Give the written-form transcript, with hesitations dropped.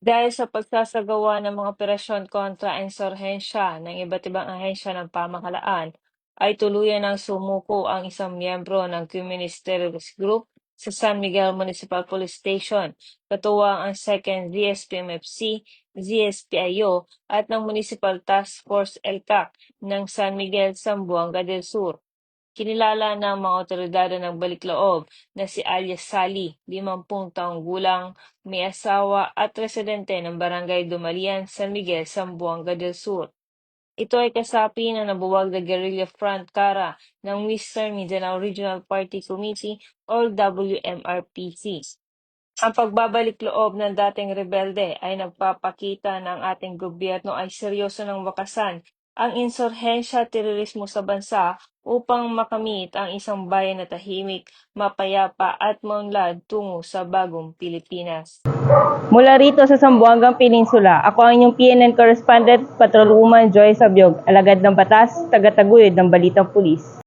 Dahil sa pagsasagawa ng mga operasyon kontra insurhensya ng iba't ibang ahensya ng pamahalaan, ay tuluyan ng sumuko ang isang miyembro ng Communist Terrorist Group sa San Miguel Municipal Police Station, katuwang ang 2nd ZSPMFC, ZSPIO at ng Municipal Task Force ELCAC ng San Miguel, Zamboanga del Sur. Kinilala ng mga otoridad ng Balikloob na si alias Sally, 50 taong gulang, may asawa at residente ng Barangay Dumalian, San Miguel, Zamboanga del Sur. Ito ay kasapi ng nabuwag na Guerrilla Front Kara ng Western Mindanao Regional Party Committee or WMRPC. Ang pagbabalik-loob ng dating rebelde ay nagpapakita na ang ating gobyerno ay seryoso ng wakasan ang insurhensya at terorismo sa bansa upang makamit ang isang bayan na tahimik, mapayapa at maunlad tungo sa bagong Pilipinas. Mula rito sa Zamboangang Peninsula, ako ang inyong PNN correspondent, Patrolwoman Joy Sabyog, alagad ng batas, tagataguyod ng Balitang Pulis.